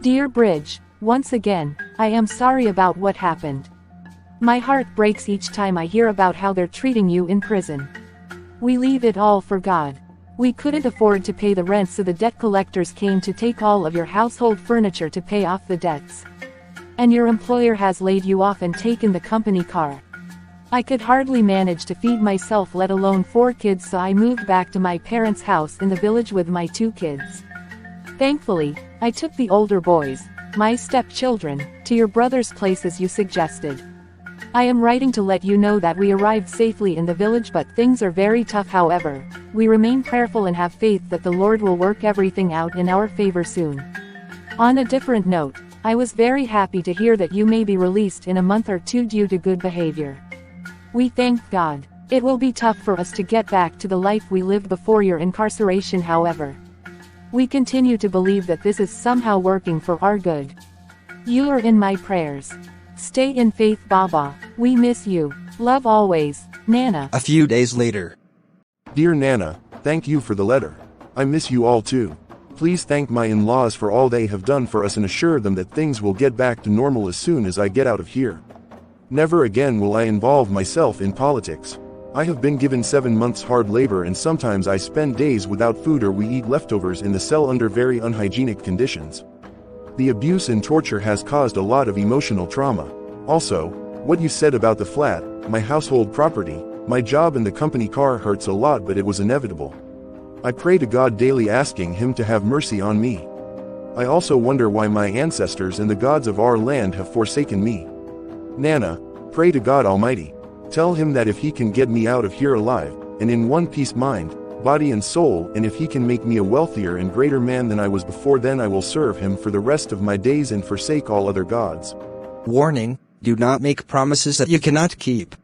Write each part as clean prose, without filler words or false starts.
Dear Brij, once again, I am sorry about what happened. My heart breaks each time I hear about how they're treating you in prison. We leave it all for God. We couldn't afford to pay the rent, so the debt collectors came to take all of your household furniture to pay off the debts. And your employer has laid you off and taken the company car. I could hardly manage to feed myself, let alone 4 kids, so I moved back to my parents' house in the village with my 2 kids. Thankfully, I took the older boys, my stepchildren, to your brother's place as you suggested. I am writing to let you know that we arrived safely in the village, but things are very tough. However, we remain prayerful and have faith that the Lord will work everything out in our favor soon. On a different note, I was very happy to hear that you may be released in a month or 2 due to good behavior. We thank God. It will be tough for us to get back to the life we lived before your incarceration. However, we continue to believe that this is somehow working for our good. You are in my prayers. Stay in faith, Baba. We miss you. Love always, Nana. A few days later. Dear Nana, thank you for the letter. I miss you all too. Please thank my in-laws for all they have done for us and assure them that things will get back to normal as soon as I get out of here. Never again will I involve myself in politics. I have been given 7 months hard labor, and sometimes I spend days without food or we eat leftovers in the cell under very unhygienic conditions. The abuse and torture has caused a lot of emotional trauma. Also, what you said about the flat, my household property, my job and the company car hurts a lot, but it was inevitable. I pray to God daily, asking Him to have mercy on me. I also wonder why my ancestors and the gods of our land have forsaken me. Nana, pray to God Almighty. Tell Him that if He can get me out of here alive, and in one piece mind, body and soul, and if He can make me a wealthier and greater man than I was before, then I will serve Him for the rest of my days and forsake all other gods. Warning: do not make promises that you cannot keep.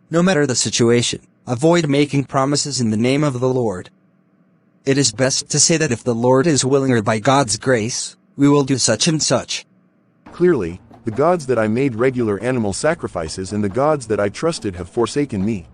No matter the situation, avoid making promises in the name of the Lord. It is best to say that if the Lord is willing, or by God's grace, we will do such and such. Clearly, the gods that I made regular animal sacrifices and the gods that I trusted have forsaken me.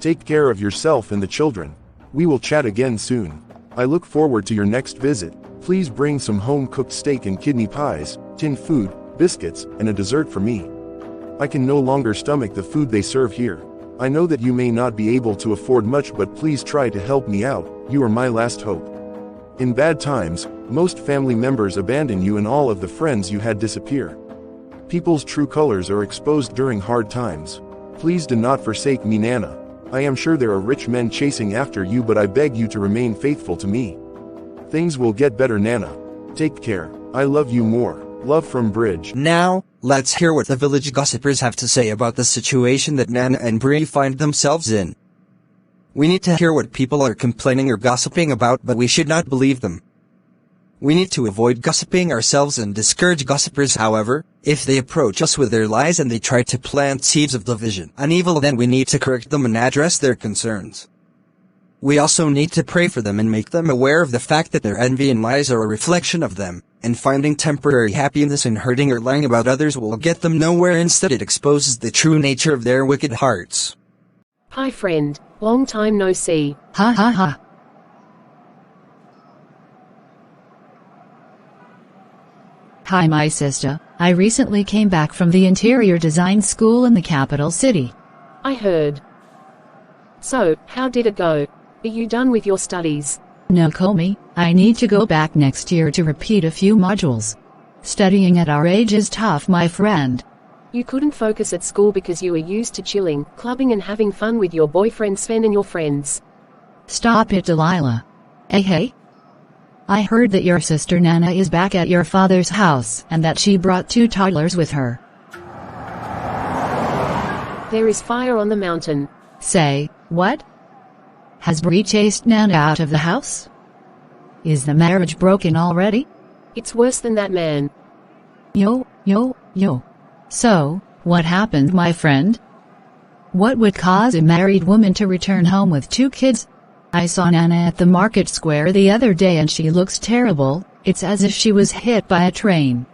Take care of yourself and the children. We will chat again soon. I look forward to your next visit. Please bring some home-cooked steak and kidney pies, tinned food, biscuits, and a dessert for me. I can no longer stomach the food they serve here. I know that you may not be able to afford much, but please try to help me out. You are my last hope. In bad times, most family members abandon you and all of the friends you had disappear. People's true colors are exposed during hard times. Please do not forsake me, Nana. I am sure there are rich men chasing after you, but I beg you to remain faithful to me. Things will get better, Nana. Take care. I love you more. Love from Brij. Now, let's hear what the village gossipers have to say about the situation that Nana and Brij find themselves in. We need to hear what people are complaining or gossiping about, but we should not believe them. We need to avoid gossiping ourselves and discourage gossipers. However, if they approach us with their lies and they try to plant seeds of division and evil, then we need to correct them and address their concerns. We also need to pray for them and make them aware of the fact that their envy and lies are a reflection of them, and finding temporary happiness in hurting or lying about others will get them nowhere. Instead, it exposes the true nature of their wicked hearts. Hi friend, long time no see. Ha ha ha. Hi my sister, I recently came back from the interior design school in the capital city. I heard. So, how did it go? Are you done with your studies? No, Komi, I need to go back next year to repeat a few modules. Studying at our age is tough, my friend. You couldn't focus at school because you were used to chilling, clubbing and having fun with your boyfriend Sven and your friends. Stop it, Delilah. Hey. I heard that your sister Nana is back at your father's house and that she brought 2 toddlers with her. There is fire on the mountain. Say, what? Has Brij chased Nana out of the house? Is the marriage broken already? It's worse than that, man. Yo. So, what happened, my friend? What would cause a married woman to return home with 2 kids? I saw Nana at the market square the other day and she looks terrible. It's as if she was hit by a train.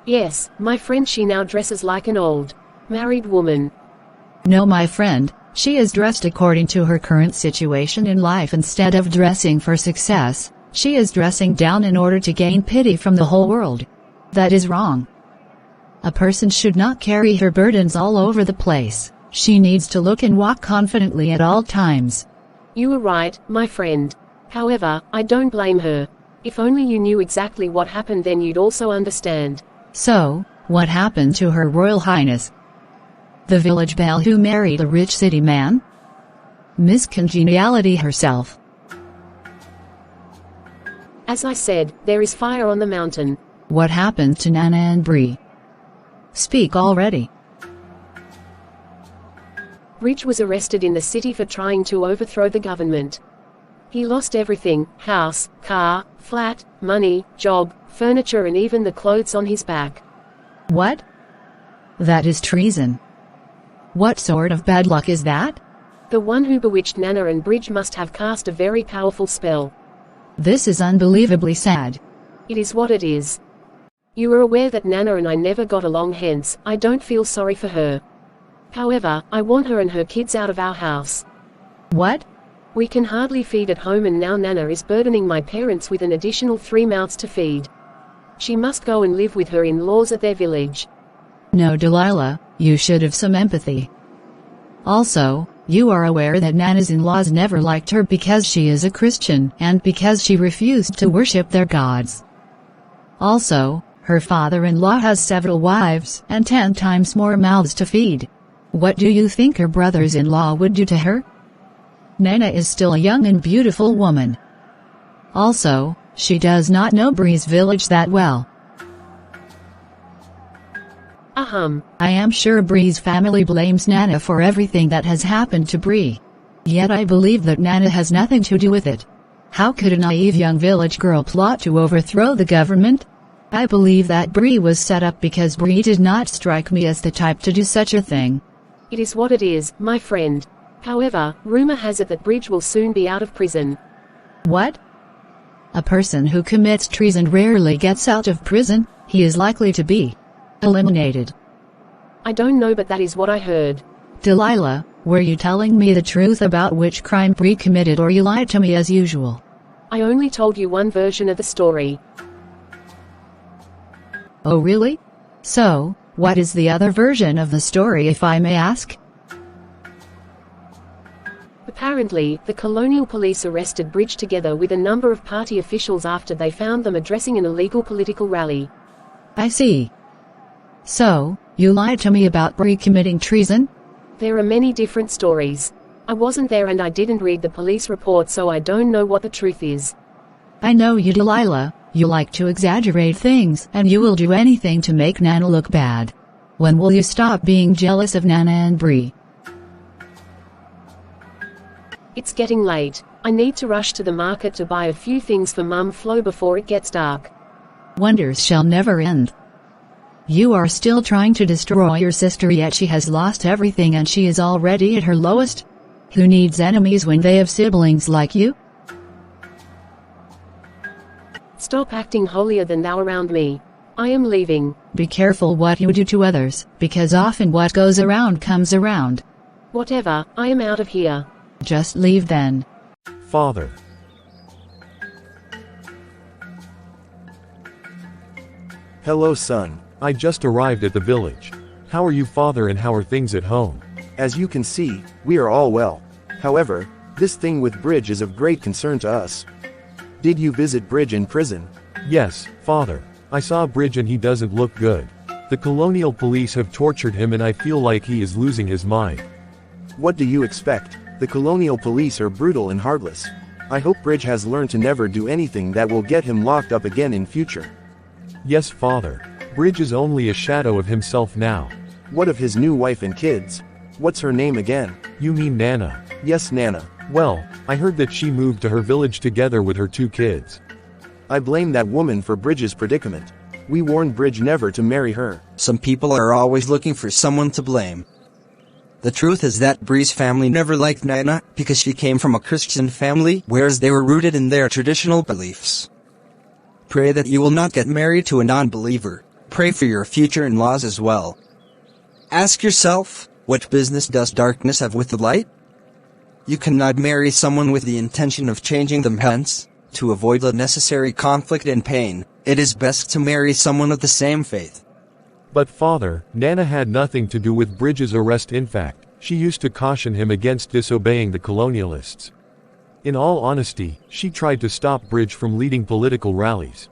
Yes, my friend, she now dresses like an old married woman. No, my friend, she is dressed according to her current situation in life. Instead of dressing for success, she is dressing down in order to gain pity from the whole world. That is wrong. A person should not carry her burdens all over the place. She needs to look and walk confidently at all times. You are right, my friend. However, I don't blame her. If only you knew exactly what happened, then you'd also understand. So, what happened to Her Royal Highness? The village belle who married a rich city man? Miss Congeniality herself. As I said, there is fire on the mountain. What happened to Nana and Brij? Speak already. Brij was arrested in the city for trying to overthrow the government. He lost everything: house, car, flat, money, job, furniture, and even the clothes on his back. What? That is treason. What sort of bad luck is that? The one who bewitched Nana and Brij must have cast a very powerful spell. This is unbelievably sad. It is what it is. You are aware that Nana and I never got along, hence, I don't feel sorry for her. However, I want her and her kids out of our house. What? We can hardly feed at home, and now Nana is burdening my parents with an additional 3 mouths to feed. She must go and live with her in-laws at their village. No, Delilah, you should have some empathy. Also, you are aware that Nana's in-laws never liked her because she is a Christian and because she refused to worship their gods. Also, her father-in-law has several wives and 10 times more mouths to feed. What do you think her brothers-in-law would do to her? Nana is still a young and beautiful woman. Also, she does not know Brij's village that well. I am sure Brij's family blames Nana for everything that has happened to Brij. Yet I believe that Nana has nothing to do with it. How could a naive young village girl plot to overthrow the government? I believe that Brij was set up because Brij did not strike me as the type to do such a thing. It is what it is, my friend. However, rumor has it that Brij will soon be out of prison. What? A person who commits treason rarely gets out of prison. He is likely to be eliminated. I don't know, but that is what I heard. Delilah, were you telling me the truth about which crime Brij committed, or you lied to me as usual? I only told you one version of the story. Oh really? So, what is the other version of the story, if I may ask? Apparently, the colonial police arrested Brij together with a number of party officials after they found them addressing an illegal political rally. I see. So, you lied to me about Brij committing treason? There are many different stories. I wasn't there and I didn't read the police report, so I don't know what the truth is. I know you, Delilah. You like to exaggerate things, and you will do anything to make Nana look bad. When will you stop being jealous of Nana and Brij? It's getting late. I need to rush to the market to buy a few things for Mum Flo before it gets dark. Wonders shall never end. You are still trying to destroy your sister, yet she has lost everything and she is already at her lowest? Who needs enemies when they have siblings like you? Stop acting holier than thou around me. I am leaving. Be careful what you do to others, because often what goes around comes around. Whatever, I am out of here. Just leave then. Father. Hello, son. I just arrived at the village. How are you, father, and how are things at home? As you can see, we are all well. However, this thing with Brij is of great concern to us. Did you visit Brij in prison? Yes, father. I saw Brij and he doesn't look good. The colonial police have tortured him and I feel like he is losing his mind. What do you expect? The colonial police are brutal and heartless. I hope Brij has learned to never do anything that will get him locked up again in future. Yes, father. Brij is only a shadow of himself now. What of his new wife and kids? What's her name again? You mean Nana? Yes, Nana. Well, I heard that she moved to her village together with her 2 kids. I blame that woman for Brij's predicament. We warned Brij never to marry her. Some people are always looking for someone to blame. The truth is that Brij's family never liked Nana because she came from a Christian family, whereas they were rooted in their traditional beliefs. Pray that you will not get married to a non-believer. Pray for your future in-laws as well. Ask yourself, what business does darkness have with the light? You cannot marry someone with the intention of changing them, hence, To avoid the necessary conflict and pain, it is best to marry someone of the same faith. But father, Nana had nothing to do with Brij's arrest. In fact, she used to caution him against disobeying the colonialists. In all honesty, she tried to stop Brij from leading political rallies.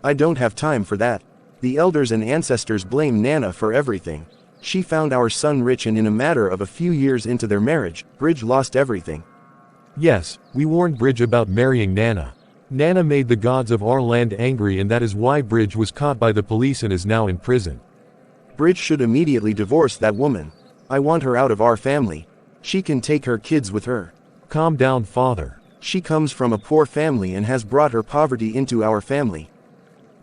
I don't have time for that. The elders and ancestors blame Nana for everything. She found our son rich, and in a matter of a few years into their marriage, Brij lost everything. Yes, we warned Brij about marrying Nana. Nana made the gods of our land angry, and that is why Brij was caught by the police and is now in prison. Brij should immediately divorce that woman. I want her out of our family. She can take her kids with her. Calm down, father. She comes from a poor family and has brought her poverty into our family.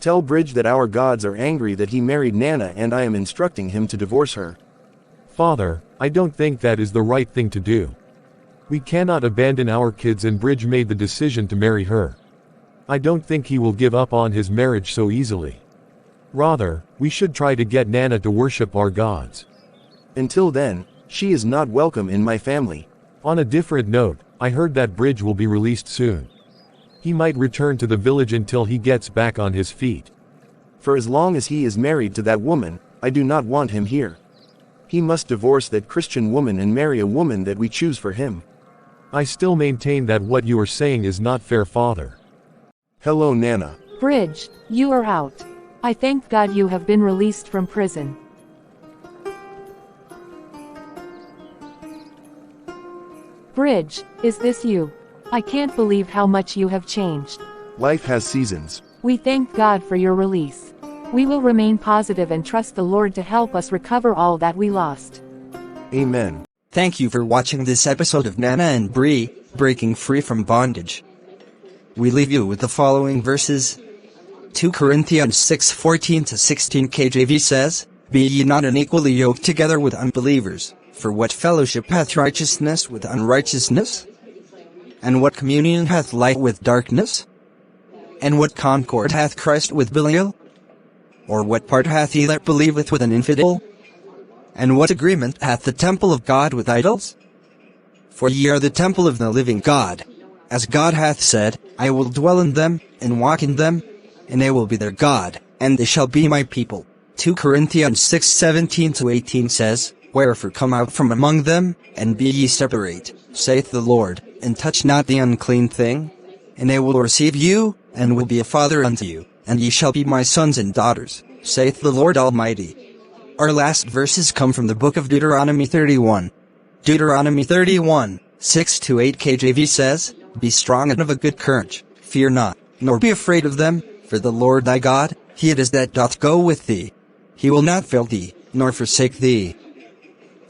Tell Brij that our gods are angry that he married Nana, and I am instructing him to divorce her. Father, I don't think that is the right thing to do. We cannot abandon our kids, and Brij made the decision to marry her. I don't think he will give up on his marriage so easily. Rather, we should try to get Nana to worship our gods. Until then, she is not welcome in my family. On a different note, I heard that Brij will be released soon. He might return to the village until he gets back on his feet. For as long as he is married to that woman, I do not want him here. He must divorce that Christian woman and marry a woman that we choose for him. I still maintain that what you are saying is not fair, father. Hello, Nana. Brij, you are out. I thank God you have been released from prison. Brij, is this you? I can't believe how much you have changed. Life has seasons. We thank God for your release. We will remain positive and trust the Lord to help us recover all that we lost. Amen. Thank you for watching this episode of Nana and Brij, Breaking Free from Bondage. We leave you with the following verses. 2 Corinthians 6:14-16 KJV says, Be ye not unequally yoked together with unbelievers, for what fellowship hath righteousness with unrighteousness? And what communion hath light with darkness? And what concord hath Christ with Belial? Or what part hath he that believeth with an infidel? And what agreement hath the temple of God with idols? For ye are the temple of the living God. As God hath said, I will dwell in them, and walk in them, and I will be their God, and they shall be my people. 2 Corinthians 6:17-18 says, Wherefore come out from among them, and be ye separate, saith the Lord, and touch not the unclean thing. And I will receive you, and will be a father unto you, and ye shall be my sons and daughters, saith the Lord Almighty. Our last verses come from the book of Deuteronomy 31. Deuteronomy 31:6-8 KJV says, Be strong and of a good courage, fear not, nor be afraid of them, for the Lord thy God, he it is that doth go with thee. He will not fail thee, nor forsake thee.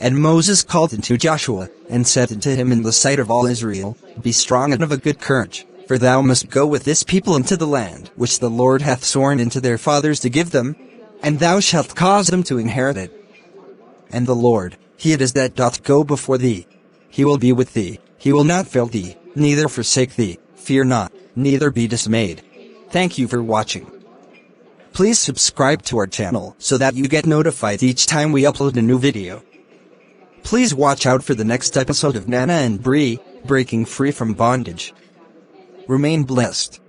And Moses called unto Joshua, and said unto him in the sight of all Israel, Be strong and of a good courage, for thou must go with this people into the land which the Lord hath sworn unto their fathers to give them, and thou shalt cause them to inherit it. And the Lord, he it is that doth go before thee. He will be with thee, he will not fail thee, neither forsake thee. Fear not, neither be dismayed. Thank you for watching. Please subscribe to our channel so that you get notified each time we upload a new video. Please watch out for the next episode of Nana and Brij, Breaking Free from Bondage. Remain blessed.